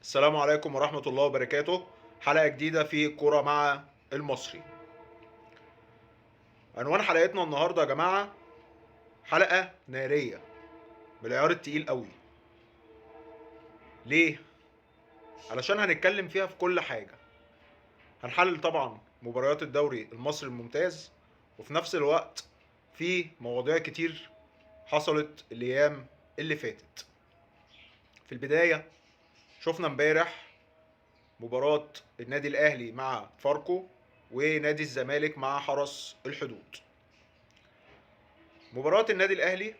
السلام عليكم ورحمة الله وبركاته. حلقة جديدة في كرة مع المصري. عنوان حلقتنا النهاردة يا جماعة حلقة نارية بالعيار التقيل قوي. ليه؟ علشان هنتكلم فيها في كل حاجة. هنحلل طبعا مباريات الدوري المصري الممتاز، وفي نفس الوقت في مواضيع كتير حصلت الأيام اللي فاتت. في البداية شفنا امبارح مباراة النادي الأهلي مع فاركو ونادي الزمالك مع حرس الحدود. مباراة النادي الأهلي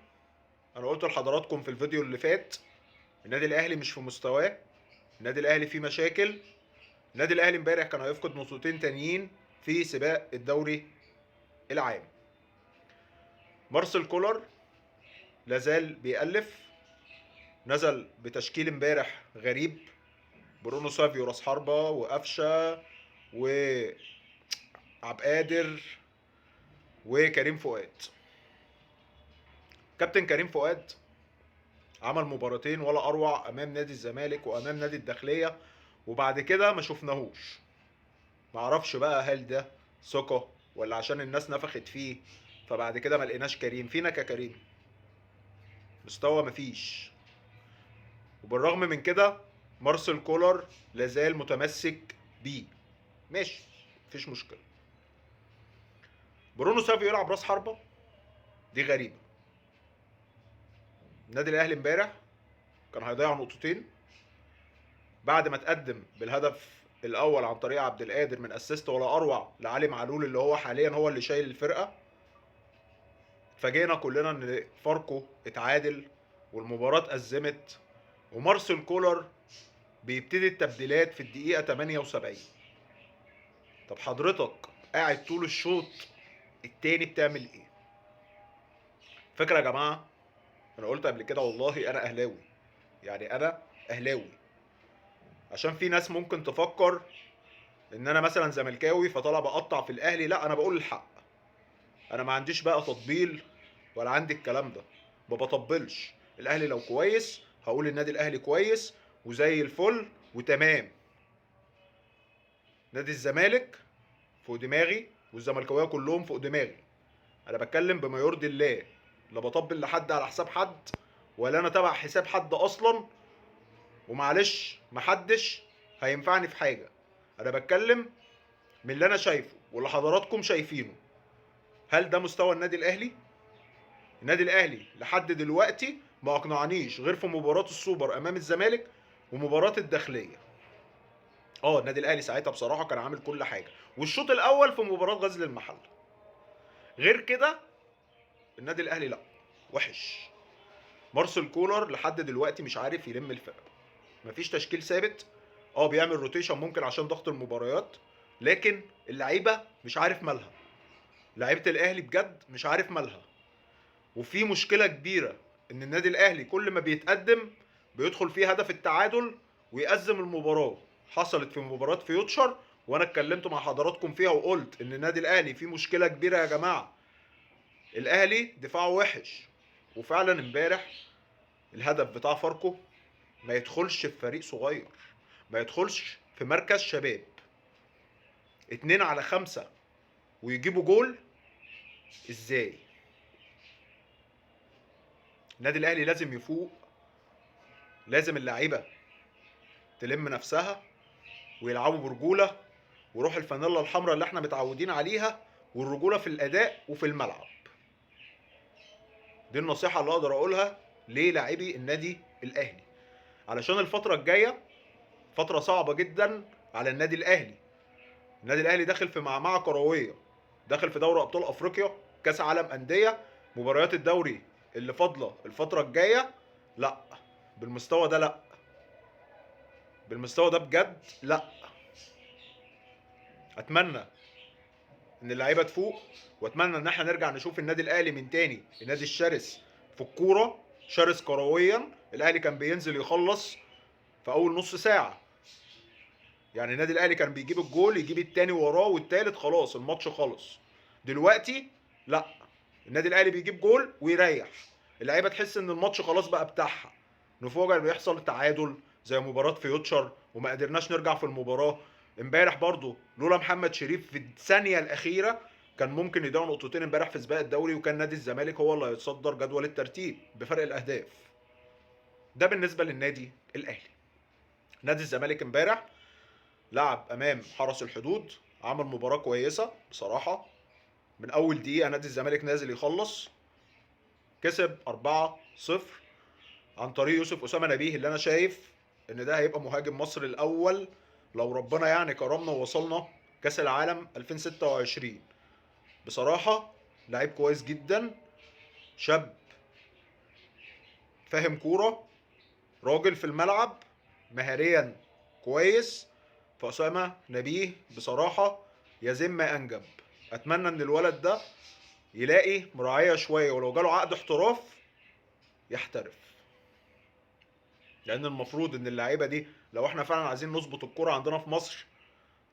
أنا قلت لحضراتكم في الفيديو اللي فات النادي الأهلي مش في مستواه، النادي الأهلي فيه مشاكل. النادي الأهلي امبارح كان هيفقد نقطتين تانيين في سباق الدوري العام. مارسيل كولر لازال بيألف، نزل بتشكيل امبارح غريب، برونو سافيو راس حربة وقفشة وعبد قادر وكريم فؤاد. كابتن كريم فؤاد عمل مباراتين ولا اروع امام نادي الزمالك وامام نادي الداخليه، وبعد كده ما شفناهوش. معرفش بقى هل ده ثقه ولا عشان الناس نفخت فيه، فبعد كده ما لقيناش كريم. فينك يا كريم؟ مستوى مفيش. وبالرغم من كده مارسيل كولر لازال متمسك بيه. ماشي، مفيش مشكله. برونو سافيو يلعب راس حربه، دي غريبه. النادي الاهلي امبارح كان هيضيع نقطتين بعد ما تقدم بالهدف الاول عن طريق عبد القادر من اسيست ولا اروع لعلي معلول اللي هو حاليا هو اللي شايل الفرقه. اتفاجئنا كلنا ان فاركو اتعادل والمباراه اتأزمت، ومارسيل كولر بيبتدي التبديلات في الدقيقه 78. طب حضرتك قاعد طول الشوط التاني بتعمل ايه؟ فكره يا جماعه، انا قلت قبل كده والله انا اهلاوي، يعني انا اهلاوي. عشان في ناس ممكن تفكر ان انا مثلا زملكاوي فطالع بقطع في الاهلي، لا انا بقول الحق. انا ما عنديش بقى تطبيل ولا عندي الكلام ده، ما بطبلش. الاهلي لو كويس هقول النادي الاهلي كويس وزي الفل وتمام. نادي الزمالك فوق دماغي والزملكاويه كلهم فوق دماغي. انا بتكلم بما يرضي الله، لا بطبل لحد على حساب حد ولا انا تبع حساب حد اصلا. ومعلش محدش هينفعني في حاجه. انا بتكلم من اللي انا شايفه واللي حضراتكم شايفينه. هل ده مستوى النادي الاهلي؟ النادي الاهلي لحد دلوقتي ما اقنعنيش غير في مباراه السوبر امام الزمالك ومباراه الداخليه. النادي الاهلي ساعتها بصراحه كان عامل كل حاجه، والشوط الاول في مباراه غزل المحله. غير كده النادي الاهلي لا، وحش. مارسيل كولر لحد دلوقتي مش عارف يلم الفرقه، مفيش تشكيل ثابت. بيعمل روتيشن ممكن عشان ضغط المباريات، لكن اللعيبه مش عارف مالها. لعيبه الاهلي بجد مش عارف مالها. وفي مشكله كبيره ان النادي الاهلي كل ما بيتقدم بيدخل فيه هدف التعادل ويأزم المباراه. حصلت في مباراه فيوتشر وانا اتكلمت مع حضراتكم فيها وقلت ان النادي الاهلي فيه مشكله كبيره يا جماعه. الاهلي دفاعه وحش. وفعلا امبارح الهدف بتاع فاركو ما يدخلش في فريق صغير، ما يدخلش في مركز شباب. 2-5 ويجيبوا جول ازاي؟ النادي الاهلي لازم يفوق، لازم اللعيبه تلم نفسها ويلعبوا برجوله وروح الفانيلا الحمراء اللي احنا متعودين عليها، والرجوله في الاداء وفي الملعب. دي النصيحه اللي اقدر اقولها للاعبي النادي الاهلي، علشان الفتره الجايه فتره صعبه جدا على النادي الاهلي. النادي الاهلي داخل في معمعه كرويه، داخل في دوري ابطال افريقيا، كاس عالم انديه، مباريات الدوري اللي فاضله الفتره الجايه. لا بالمستوى ده، لا بالمستوى ده بجد لا. اتمنى ان اللعيبه تفوق، واتمنى ان احنا نرجع نشوف النادي الاهلي من تاني، النادي الشرس في الكوره، شرس كرويا. الاهلي كان بينزل يخلص في اول نص ساعه، يعني النادي الاهلي كان بيجيب الجول يجيب التاني وراه والتالت خلاص الماتش خلص. دلوقتي لا، النادي الاهلي بيجيب جول ويريح، اللعيبه تحس ان الماتش خلاص بقى بتاعها. نفوجئ بيحصل تعادل زي مباراه فيوتشر وما قدرناش نرجع في المباراه. امبارح برضو لولا محمد شريف في الثانيه الاخيره كان ممكن يضيعوا نقطتين امبارح في سباق الدوري، وكان نادي الزمالك هو اللي هيتصدر جدول الترتيب بفرق الاهداف. ده بالنسبه للنادي الاهلي. نادي الزمالك امبارح لعب امام حرس الحدود، عمل مباراه كويسه بصراحه. من اول دقيقه نادي الزمالك نازل يخلص، كسب 4-0 عن طريق يوسف اسامه نبيه، اللي انا شايف ان ده هيبقى مهاجم مصر الاول لو ربنا يعني كرمنا ووصلنا كاس العالم 2026. بصراحه لعيب كويس جدا، شاب فاهم كوره، راجل في الملعب، مهاريا كويس. فاسامه نبيه بصراحه يزم ما انجب. اتمنى ان الولد ده يلاقي مراعيه شويه، ولو جاله عقد احتراف يحترف. لان المفروض ان اللعيبه دي لو احنا فعلا عايزين نظبط الكوره عندنا في مصر،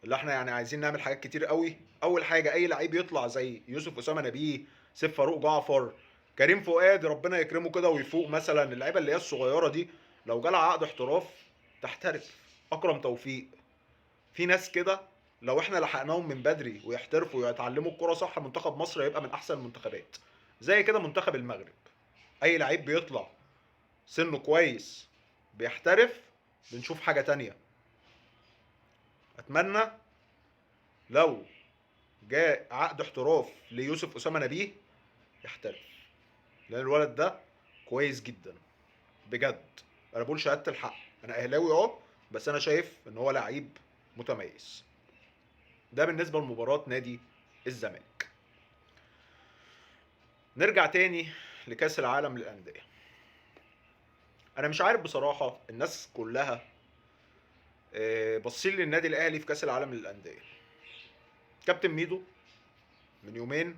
اللي احنا يعني عايزين نعمل حاجات كتير قوي. اول حاجه اي لعيب يطلع زي يوسف اسامه نبيه، سيف فاروق جعفر، كريم فؤاد ربنا يكرمه كده ويفوق، مثلا اللعيبه اللي هي الصغيره دي لو جالها عقد احتراف تحترف. اكرم توفيق، في ناس كده لو احنا لحقناهم من بدري ويحترفوا ويتعلموا الكوره صح، منتخب مصر هيبقى من احسن المنتخبات. زي كده منتخب المغرب، اي لعيب بيطلع سنه كويس بيحترف بنشوف حاجه تانية. اتمنى لو جاء عقد احتراف ليوسف اسامه نبيه يحترف، لان الولد ده كويس جدا بجد. انا بقول شهاده الحق، انا اهلاوي بس انا شايف ان هو لعيب متميز. ده بالنسبه لمباراه نادي الزمالك. نرجع تاني لكاس العالم للانديه. انا مش عارف بصراحه الناس كلها باصين للنادي الاهلي في كاس العالم للانديه. كابتن ميدو من يومين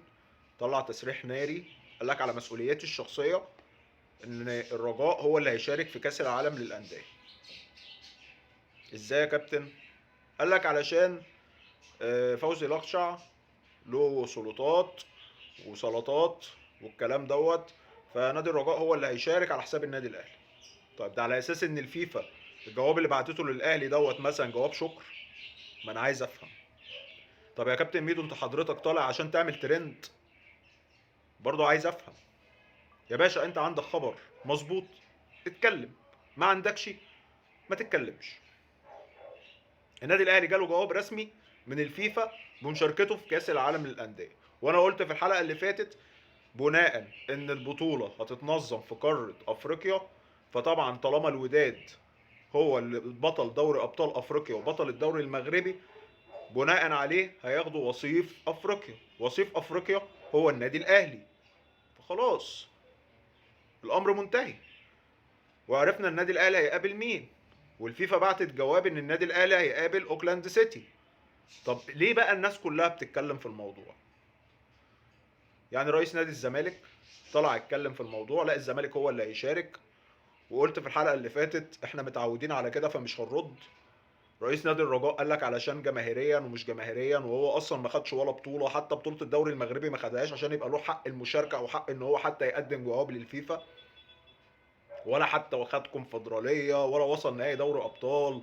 طلع تصريح ناري، قال لك على مسؤوليتي الشخصيه ان الرجاء هو اللي هيشارك في كاس العالم للانديه. ازاي يا كابتن؟ قال لك علشان فوزي لقشع له سلطات وسلطات والكلام دوت، فنادي الرجاء هو اللي هيشارك على حساب النادي الاهلي. طيب ده على اساس ان الفيفا الجواب اللي بعتته للاهلي دوت مثلا جواب شكر؟ ما انا عايز افهم. طب يا كابتن ميدو انت حضرتك طالع عشان تعمل ترند؟ برضه عايز افهم. يا باشا انت عندك خبر مظبوط اتكلم، ما عندكش ما تتكلمش. النادي الاهلي جاله جواب رسمي من الفيفا بمشاركته في كاس العالم للانديه، وانا قلت في الحلقه اللي فاتت بناء ان البطوله هتتنظم في قاره افريقيا، فطبعا طالما الوداد هو اللي بطل دوري ابطال افريقيا وبطل الدوري المغربي، بناء عليه هياخدوا وصيف افريقيا. وصيف افريقيا هو النادي الاهلي. فخلاص الامر منتهي، وعرفنا النادي الاهلي هيقابل مين، والفيفا بعتت جواب ان النادي الاهلي هيقابل اوكلاند سيتي. طب ليه بقى الناس كلها بتتكلم في الموضوع؟ يعني رئيس نادي الزمالك طلع يتكلم في الموضوع، لا الزمالك هو اللي هيشارك، وقلت في الحلقه اللي فاتت احنا متعودين على كده فمش هنرد. رئيس نادي الرجاء قال لك علشان جماهيريا ومش جماهيريا، وهو اصلا ما خدش ولا بطوله، حتى بطوله الدوري المغربي ما خدهاش عشان يبقى له حق المشاركه او حق ان هو حتى يقدم جواب للفيفا، ولا حتى واخد كونفدراليه ولا وصل نهائي دوري ابطال.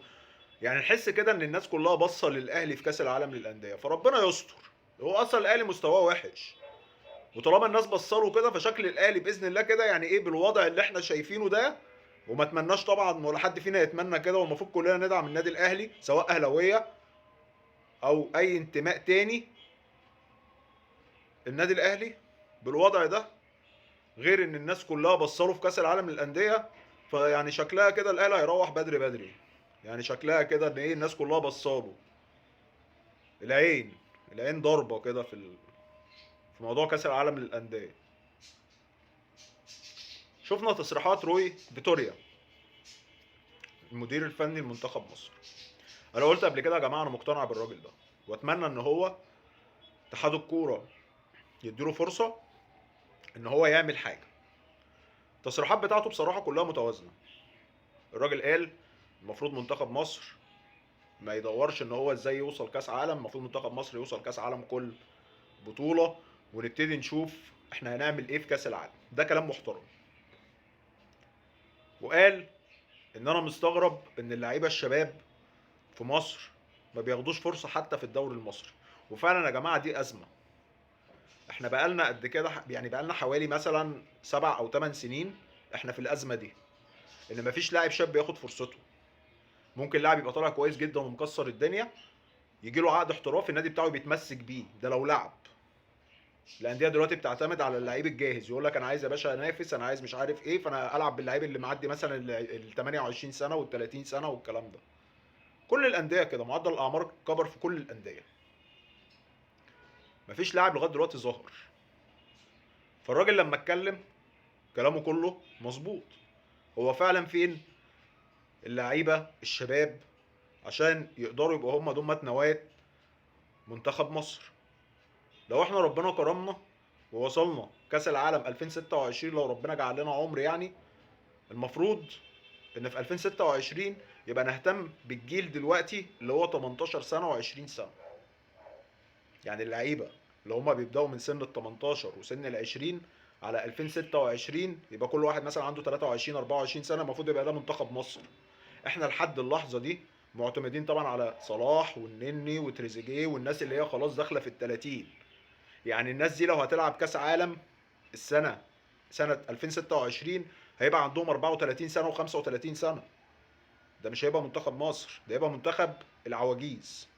يعني نحس كده ان الناس كلها باصه للاهلي في كاس العالم للانديه، فربنا يستر. هو اصلا الاهلي مستواه وحش، وطالما الناس بصله كده فشكل الاهلي باذن الله كده يعني ايه بالوضع اللي احنا شايفينه ده. وما اتمناش طبعا ولا حد فينا يتمنى كده، والمفروض كلنا ندعم النادي الاهلي سواء اهلاويه او اي انتماء تاني. النادي الاهلي بالوضع ده، غير ان الناس كلها بصله في كاس العالم للانديه، فيعني شكلها كده الاهلي هيروح بدري بدري. يعني شكلها كده ان ايه الناس كلها بصاله. العين ضربه كده في موضوع كاس العالم للانديه. شفنا تصريحات روي فيتوريا المدير الفني لمنتخب مصر. انا قلت قبل كده يا جماعه انا مقتنع بالراجل ده، واتمنى ان هو اتحاد الكوره يديله فرصه ان هو يعمل حاجه. التصريحات بتاعته بصراحه كلها متوازنه. الراجل قال المفروض منتخب مصر ما يدورش ان هو ازاي يوصل كاس عالم، المفروض منتخب مصر يوصل كاس عالم كل بطوله، ونبتدي نشوف احنا هنعمل ايه في كاس العالم. ده كلام محترم. وقال ان انا مستغرب ان اللعيبه الشباب في مصر ما بياخدوش فرصه حتى في الدوري المصري. وفعلا يا جماعه دي ازمه. احنا بقالنا قد كده، يعني بقالنا حوالي مثلا 7 او 8 سنين احنا في الازمه دي، ان مفيش لاعب شاب بياخد فرصته. ممكن لاعب يبقى طالع كويس جدا ومكسر الدنيا، يجي له عقد احتراف النادي بتاعه بيتمسك بيه، ده لو لعب. الانديه دلوقتي بتعتمد على اللعيب الجاهز، يقول لك انا عايز يا باشا انافس، انا عايز مش عارف ايه، فانا العب باللعيب اللي معدي مثلا ال 28 سنه وال 30 سنه والكلام ده. كل الانديه كده، معدل الاعمار كبر في كل الانديه. مفيش لاعب لغايه دلوقتي ظاهر. فالراجل لما اتكلم كلامه كله مظبوط. هو فعلا فين اللعيبه الشباب عشان يقدروا يبقوا هم دول نواة منتخب مصر؟ لو احنا ربنا كرمنا ووصلنا كاس العالم 2026، لو ربنا جعل لنا عمر يعني، المفروض ان في 2026 يبقى نهتم بالجيل دلوقتي اللي هو 18 سنه و20 سنه. يعني اللعيبه اللي هم بيبداوا من سن ال 18 وسن ال 20 على 2026 يبقى كل واحد مثلا عنده 23 24 سنه، المفروض يبقى ده منتخب مصر. احنا لحد اللحظه دي معتمدين طبعا على صلاح والنني وتريزيجيه والناس اللي هي خلاص داخله في ال 30. يعني الناس دي لو هتلعب كاس عالم سنه 2026 هيبقى عندهم 34 سنه و35 سنه. ده مش هيبقى منتخب مصر، ده هيبقى منتخب العواجيز.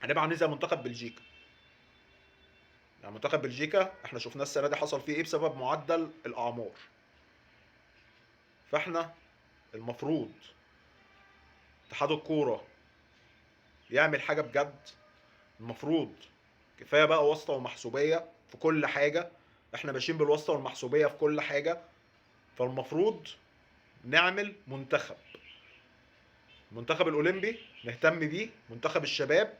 هنبقى عاملين زي منتخب بلجيكا. يعني منتخب بلجيكا احنا شفناه السنه دي حصل فيه ايه بسبب معدل الاعمار. فاحنا المفروض اتحاد الكوره يعمل حاجه بجد. المفروض كفايه بقى واسطه ومحسوبيه في كل حاجه. احنا ماشيين بالواسطه والمحسوبيه في كل حاجه. فالمفروض نعمل المنتخب الاولمبي نهتم بيه، منتخب الشباب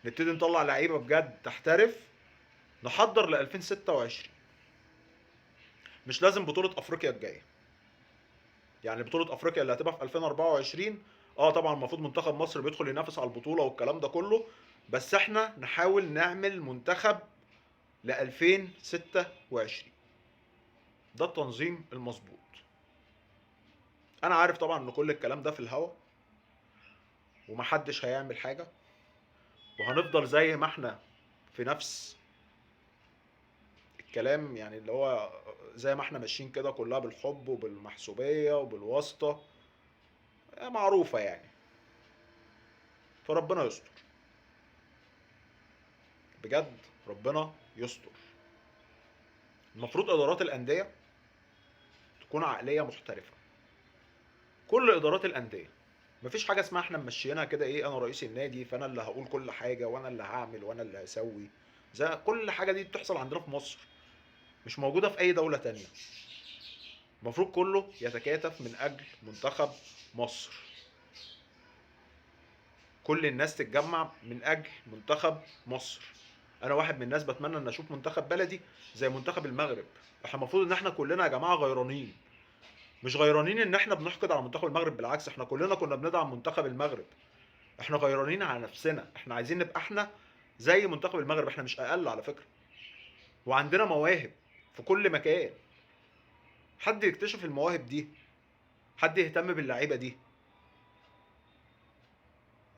نبتدي نطلع لعيبه بجد تحترف، نحضر ل 2026. مش لازم بطوله افريقيا الجايه، يعني بطوله افريقيا اللي هتبقى في 2024 طبعا المفروض منتخب مصر بيدخل ينافس على البطوله والكلام ده كله، بس احنا نحاول نعمل منتخب ل 2026. ده التنظيم المظبوط. انا عارف طبعا ان كل الكلام ده في الهوا ومحدش هيعمل حاجه، وهنفضل زي ما احنا في نفس الكلام، يعني اللي هو زي ما احنا ماشيين كده كلها بالحب وبالمحسوبيه وبالواسطه معروفه يعني. فربنا يستر، بجد ربنا يستر. المفروض ادارات الانديه تكون عقليه محترفه. كل ادارات الانديه، مفيش حاجه اسمها احنا ممشيينها كده ايه، انا رئيس النادي فانا اللي هقول كل حاجه وانا اللي هعمل وانا اللي هسوي. زي كل حاجه دي بتحصل عندنا في مصر، مش موجوده في اي دوله تانية. المفروض كله يتكاتف من اجل منتخب مصر. كل الناس تتجمع من اجل منتخب مصر. انا واحد من الناس بتمنى ان اشوف منتخب بلدي زي منتخب المغرب. احنا المفروض ان احنا كلنا يا جماعه غيرانين، مش غيرانين ان احنا بنحقد على منتخب المغرب، بالعكس احنا كلنا كنا بندعم منتخب المغرب. احنا غيرانين على نفسنا، احنا عايزين نبقى احنا زي منتخب المغرب، احنا مش اقل على فكره. وعندنا مواهب في كل مكان. حد يكتشف المواهب دي، حد يهتم باللعيبه دي،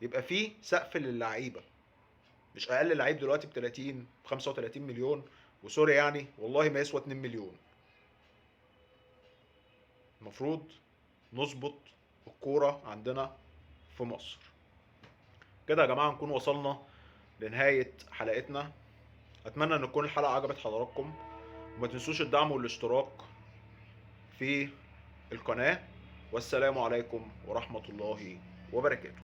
يبقى في سقف للعيبه. مش اقل لعيب دلوقتي ب 30 ب 35 مليون، وسوري يعني والله ما يسوى 2 مليون. المفروض نظبط الكوره عندنا في مصر. كده يا جماعه نكون وصلنا لنهايه حلقتنا. اتمنى ان تكون الحلقه عجبت حضراتكم، وما تنسوش الدعم والاشتراك في القناه. والسلام عليكم ورحمه الله وبركاته.